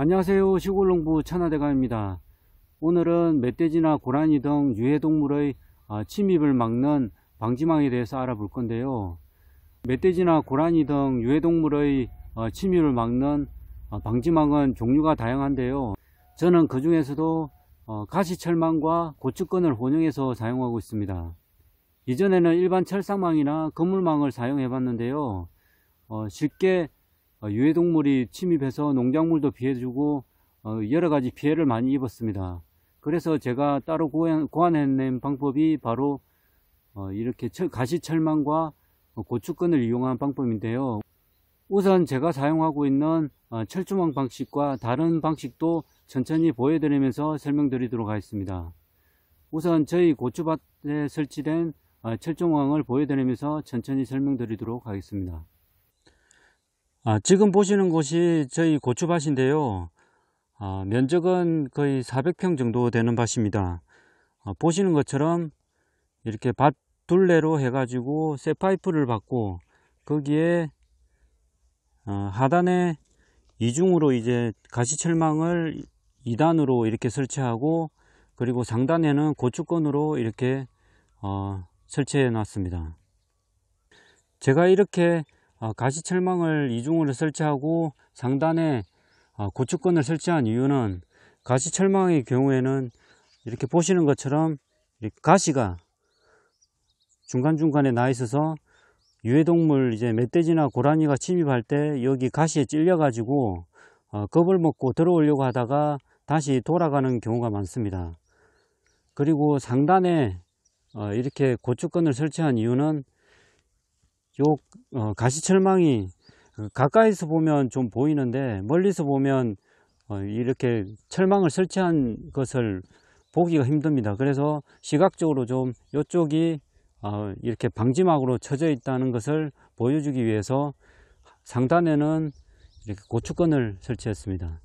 안녕하세요. 시골농부 천하대감입니다. 오늘은 멧돼지나 고라니 등 유해동물의 침입을 막는 방지망에 대해서 알아볼 건데요. 멧돼지나 고라니 등 유해동물의 침입을 막는 방지망은 종류가 다양한데요. 저는 그 중에서도 가시철망과 고추건을 혼용해서 사용하고 있습니다. 이전에는 일반 철사망이나 그물망을 사용해 봤는데요. 쉽게 유해동물이 침입해서 농작물도 피해주고 여러가지 피해를 많이 입었습니다. 그래서 제가 따로 고안해낸 방법이 바로 이렇게 가시철망과 고추건을 이용한 방법인데요. 우선 제가 사용하고 있는 철조망 방식과 다른 방식도 천천히 보여드리면서 설명드리도록 하겠습니다. 우선 저희 고추밭에 설치된 철조망을 보여드리면서 천천히 설명드리도록 하겠습니다. 지금 보시는 곳이 저희 고추밭인데요. 면적은 거의 400평 정도 되는 밭입니다. 보시는 것처럼 이렇게 밭 둘레로 해가지고 쇠파이프를 받고 거기에 하단에 이중으로 이제 가시철망을 2단으로 이렇게 설치하고, 그리고 상단에는 고추건으로 이렇게 설치해 놨습니다. 제가 이렇게 가시철망을 이중으로 설치하고 상단에 고추건을 설치한 이유는, 가시철망의 경우에는 이렇게 보시는 것처럼 이렇게 가시가 중간중간에 나 있어서 유해동물, 이제 멧돼지나 고라니가 침입할 때 여기 가시에 찔려 가지고 겁을 먹고 들어오려고 하다가 다시 돌아가는 경우가 많습니다. 그리고 상단에 이렇게 고추건을 설치한 이유는, 요 가시철망이 가까이서 보면 좀 보이는데 멀리서 보면 이렇게 철망을 설치한 것을 보기가 힘듭니다. 그래서 시각적으로 좀 이쪽이 이렇게 방지막으로 쳐져 있다는 것을 보여주기 위해서 상단에는 이렇게 고추건을 설치했습니다.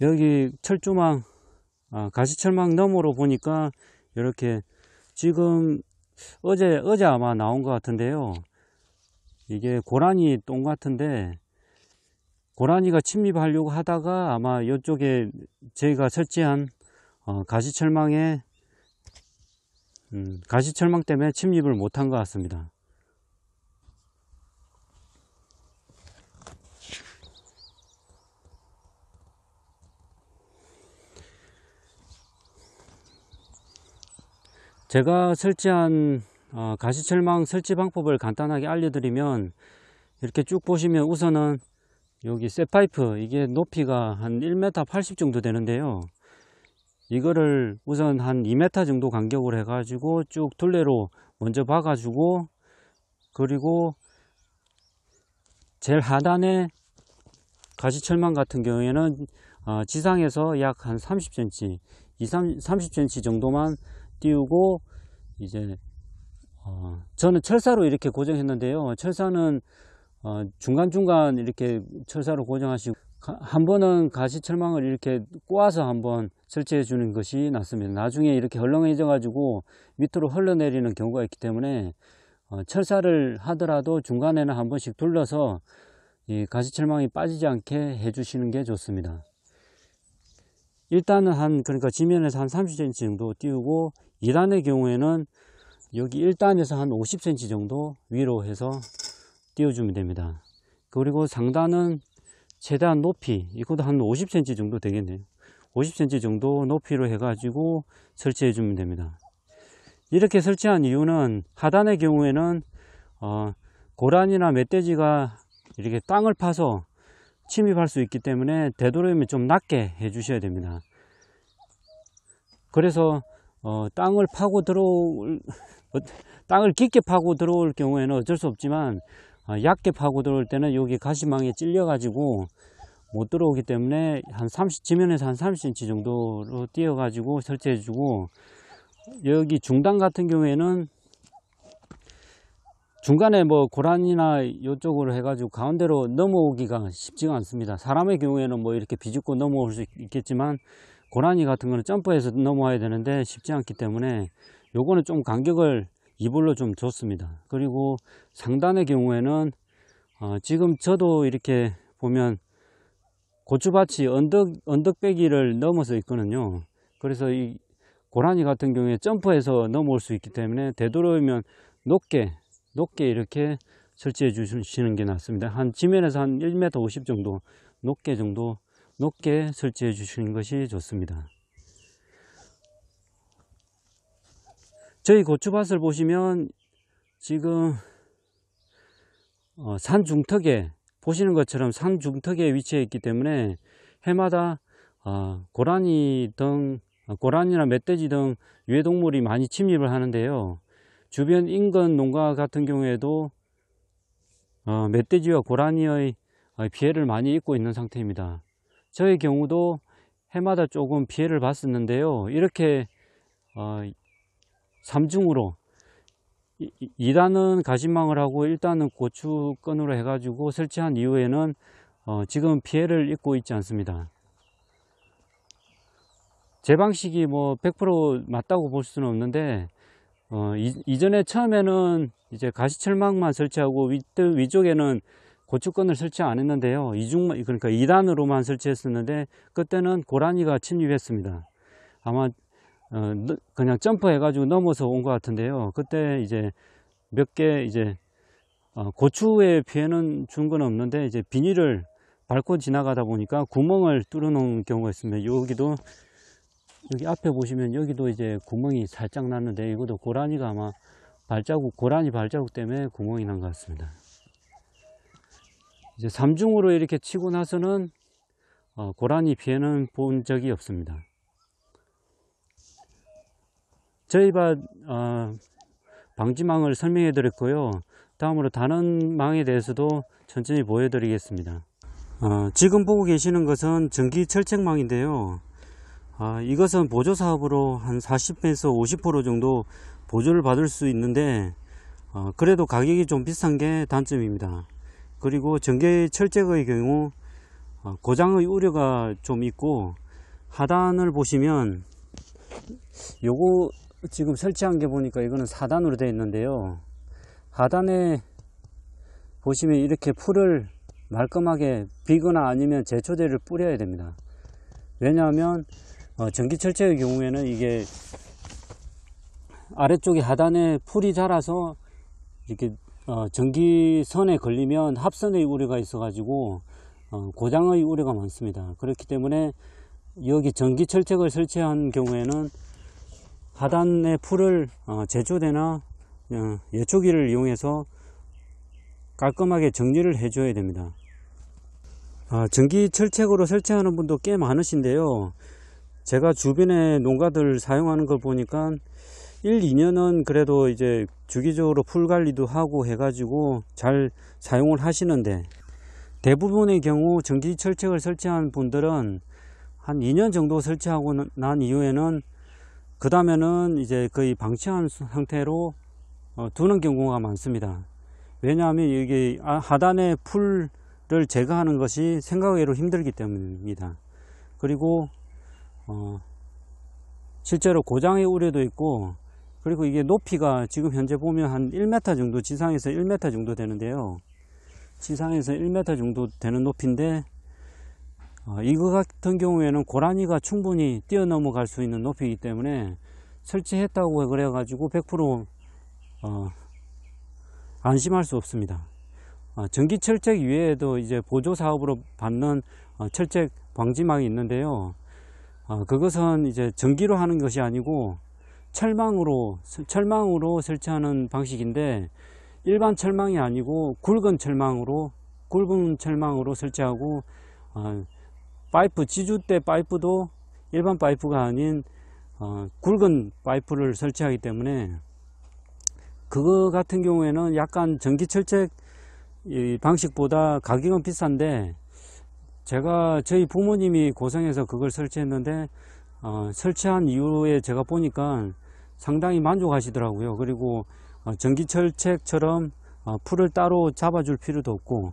여기 철조망, 가시철망 너머로 보니까 이렇게 지금 어제 아마 나온 것 같은데요. 이게 고라니 똥 같은데, 고라니가 침입하려고 하다가 아마 이쪽에 저희가 설치한 가시철망에 가시철망 때문에 침입을 못한 것 같습니다. 제가 설치한 가시철망 설치 방법을 간단하게 알려드리면, 이렇게 쭉 보시면 우선은 여기 쇠파이프, 이게 높이가 한 1m 80 정도 되는데요. 이거를 우선 한 2m 정도 간격으로 해 가지고 쭉 둘레로 먼저 봐 가지고, 그리고 제일 하단에 가시철망 같은 경우에는 지상에서 약 한 30cm, 30cm 정도만 띄우고, 이제 저는 철사로 이렇게 고정했는데요. 철사는 중간중간 이렇게 철사로 고정하시고, 한 번은 가시철망을 이렇게 꼬아서 한번 설치해 주는 것이 낫습니다. 나중에 이렇게 헐렁해져 가지고 밑으로 흘러내리는 경우가 있기 때문에 철사를 하더라도 중간에는 한 번씩 둘러서 이 가시철망이 빠지지 않게 해 주시는 게 좋습니다. 일단은 그러니까 지면에서 한 30cm 정도 띄우고, 2단의 경우에는 여기 1단에서 한 50cm 정도 위로 해서 띄워주면 됩니다. 그리고 상단은 최대한 높이, 이것도 한 50cm 정도 되겠네요. 50cm 정도 높이로 해가지고 설치해 주면 됩니다. 이렇게 설치한 이유는, 하단의 경우에는 고라니나 멧돼지가 이렇게 땅을 파서 침입할 수 있기 때문에 되도록이면 좀 낮게 해 주셔야 됩니다. 그래서 땅을 깊게 파고 들어올 경우에는 어쩔 수 없지만, 얕게 파고 들어올 때는 여기 가시망에 찔려 가지고 못 들어오기 때문에 지면에서 한 30cm 정도로 띄어 가지고 설치해 주고, 여기 중단 같은 경우에는 중간에 뭐 고라니나 이쪽으로 해가지고 가운데로 넘어오기가 쉽지가 않습니다. 사람의 경우에는 뭐 이렇게 비집고 넘어올 수 있겠지만, 고라니 같은 거는 점프해서 넘어와야 되는데 쉽지 않기 때문에 요거는 좀 간격을 이불로 좀 줬습니다. 그리고 상단의 경우에는 지금 저도 이렇게 보면 고추밭이 언덕배기를 넘어서 있거든요. 그래서 이 고라니 같은 경우에 점프해서 넘어올 수 있기 때문에 되도록이면 높게 이렇게 설치해 주시는 게 낫습니다. 한 지면에서 한 1m 50 정도 높게 설치해 주시는 것이 좋습니다. 저희 고추밭을 보시면 지금 산 중턱에 보시는 것처럼 산 중턱에 위치해 있기 때문에 해마다 고라니나 멧돼지 등 유해동물이 많이 침입을 하는데요. 주변 인근 농가 같은 경우에도 멧돼지와 고라니의 피해를 많이 입고 있는 상태입니다. 저의 경우도 해마다 조금 피해를 봤었는데요. 이렇게 3중으로 2단은 가시망을 하고 1단은 고추건으로 해가지고 설치한 이후에는 지금 피해를 입고 있지 않습니다. 제 방식이 뭐 100% 맞다고 볼 수는 없는데 이전에 처음에는 이제 가시철망만 설치하고 위쪽에는 고추건을 설치 안 했는데요. 그러니까 2단으로만 설치했었는데 그때는 고라니가 침입했습니다. 아마 그냥 점프해 가지고 넘어서 온 것 같은데요. 그때 이제 몇 개 이제 고추의 피해는 준 건 없는데 이제 비닐을 밟고 지나가다 보니까 구멍을 뚫어 놓은 경우가 있습니다. 여기 앞에 보시면 여기도 이제 구멍이 살짝 났는데 이것도 고라니가 아마 고라니 발자국 때문에 구멍이 난 것 같습니다. 이제 3중으로 이렇게 치고 나서는 고라니 피해는 본 적이 없습니다. 저희 밭 방지망을 설명해 드렸고요. 다음으로 다른 망에 대해서도 천천히 보여 드리겠습니다. 지금 보고 계시는 것은 전기 철책망인데요. 이것은 보조사업으로 한 40에서 50% 정도 보조를 받을 수 있는데 그래도 가격이 좀 비싼 게 단점입니다. 그리고 전기 철책의 경우 고장의 우려가 좀 있고, 하단을 보시면 요거 지금 설치한 게 보니까 이거는 4단으로 되어 있는데요. 하단에 보시면 이렇게 풀을 말끔하게 비거나 아니면 제초제를 뿌려야 됩니다. 왜냐하면 전기 철책의 경우에는 이게 아래쪽에 하단에 풀이 자라서 이렇게 전기선에 걸리면 합선의 우려가 있어 가지고 고장의 우려가 많습니다. 그렇기 때문에 여기 전기 철책을 설치한 경우에는 하단의 풀을 제초대나 예초기를 이용해서 깔끔하게 정리를 해 줘야 됩니다. 전기 철책으로 설치하는 분도 꽤 많으신데요. 제가 주변에 농가들 사용하는 걸 보니까 1, 2년은 그래도 이제 주기적으로 풀 관리도 하고 해가지고 잘 사용을 하시는데, 대부분의 경우 전기 철책을 설치한 분들은 한 2년 정도 설치하고 난 이후에는 그 다음에는 이제 거의 방치한 상태로 두는 경우가 많습니다. 왜냐하면 이게 하단의 풀을 제거하는 것이 생각외로 힘들기 때문입니다. 그리고 실제로 고장의 우려도 있고, 그리고 이게 높이가 지금 현재 보면 한 1m 정도, 지상에서 1m 정도 되는데요. 지상에서 1m 정도 되는 높이인데 이거 같은 경우에는 고라니가 충분히 뛰어넘어갈 수 있는 높이이기 때문에 설치했다고 그래 가지고 100% 안심할 수 없습니다. 전기 철책 위에도 이제 보조 사업으로 받는 철책 방지막이 있는데요. 그것은 이제 전기로 하는 것이 아니고 철망으로 설치하는 방식인데, 일반 철망이 아니고 굵은 철망으로 설치하고, 파이프, 지주대 파이프도 일반 파이프가 아닌 굵은 파이프를 설치하기 때문에 그거 같은 경우에는 약간 전기 철책 방식보다 가격은 비싼데, 저희 부모님이 고성에서 그걸 설치했는데 설치한 이후에 제가 보니까 상당히 만족하시더라고요. 그리고 전기 철책처럼 풀을 따로 잡아줄 필요도 없고,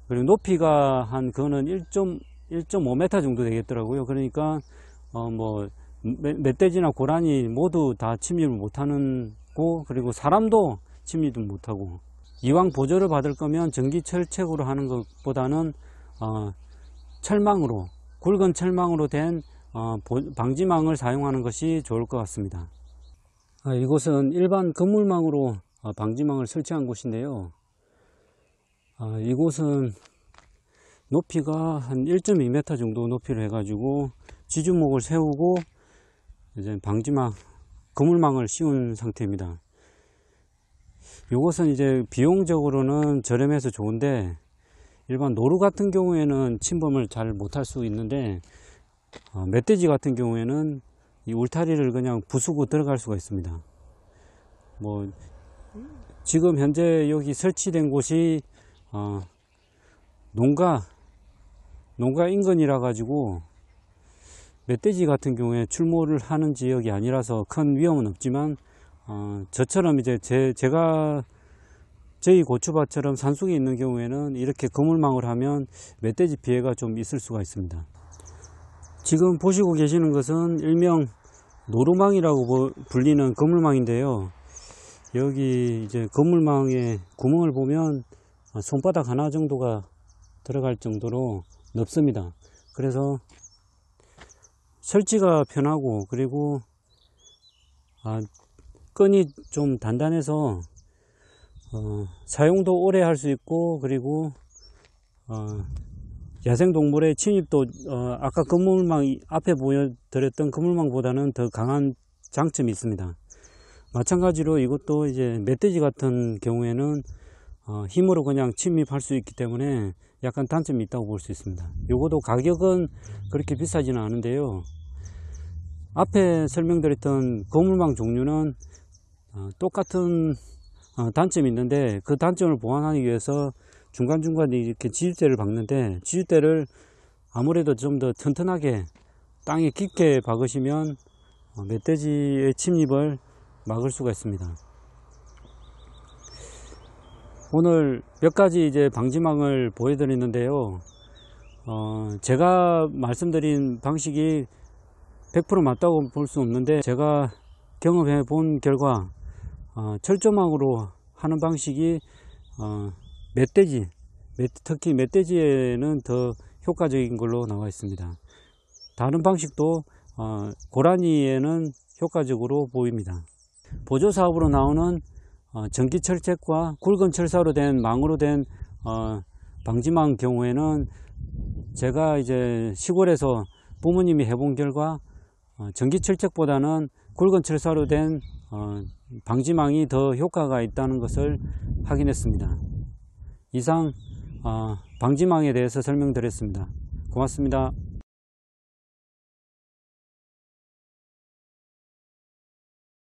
그리고 높이가 한 그거는 1.5m 정도 되겠더라고요. 그러니까 뭐 멧돼지나 고라니 모두 다 침입을 못하는 않고, 그리고 사람도 침입도 못하고, 이왕 보조를 받을 거면 전기철책으로 하는 것보다는 철망으로, 굵은 철망으로 된 방지망을 사용하는 것이 좋을 것 같습니다. 이곳은 일반 건물망으로 방지망을 설치한 곳인데요. 이곳은 높이가 한 1.2m 정도 높이를 해가지고 지주목을 세우고 이제 방지망, 그물망을 씌운 상태입니다. 이것은 이제 비용적으로는 저렴해서 좋은데, 일반 노루 같은 경우에는 침범을 잘 못할 수 있는데, 멧돼지 같은 경우에는 이 울타리를 그냥 부수고 들어갈 수가 있습니다. 뭐 지금 현재 여기 설치된 곳이 농가 인근이라 가지고 멧돼지 같은 경우에 출몰을 하는 지역이 아니라서 큰 위험은 없지만, 저처럼 이제 저희 고추밭처럼 산속에 있는 경우에는 이렇게 그물망을 하면 멧돼지 피해가 좀 있을 수가 있습니다. 지금 보시고 계시는 것은 일명 노루망이라고 불리는 그물망인데요. 여기 이제 그물망에 구멍을 보면 손바닥 하나 정도가 들어갈 정도로 넓습니다. 그래서 설치가 편하고, 그리고 끈이 좀 단단해서 사용도 오래 할 수 있고, 그리고 야생동물의 침입도 아까 그물망 앞에 보여드렸던 그물망보다는 더 강한 장점이 있습니다. 마찬가지로 이것도 이제 멧돼지 같은 경우에는 힘으로 그냥 침입할 수 있기 때문에 약간 단점이 있다고 볼 수 있습니다. 요것도 가격은 그렇게 비싸지는 않은데요. 앞에 설명드렸던 그물망 종류는 똑같은 단점이 있는데, 그 단점을 보완하기 위해서 중간중간에 이렇게 지주대를 박는데, 지주대를 아무래도 좀 더 튼튼하게 땅에 깊게 박으시면 멧돼지의 침입을 막을 수가 있습니다. 오늘 몇 가지 이제 방지망을 보여드렸는데요. 제가 말씀드린 방식이 100% 맞다고 볼 수 없는데, 제가 경험해 본 결과 철조망으로 하는 방식이 특히 멧돼지에는 더 효과적인 걸로 나와 있습니다. 다른 방식도 고라니에는 효과적으로 보입니다. 보조사업으로 나오는 전기철책과 굵은 철사로 된 망으로 된 방지망 경우에는 제가 이제 시골에서 부모님이 해본 결과 전기철책보다는 굵은 철사로 된 방지망이 더 효과가 있다는 것을 확인했습니다. 이상 방지망에 대해서 설명드렸습니다. 고맙습니다.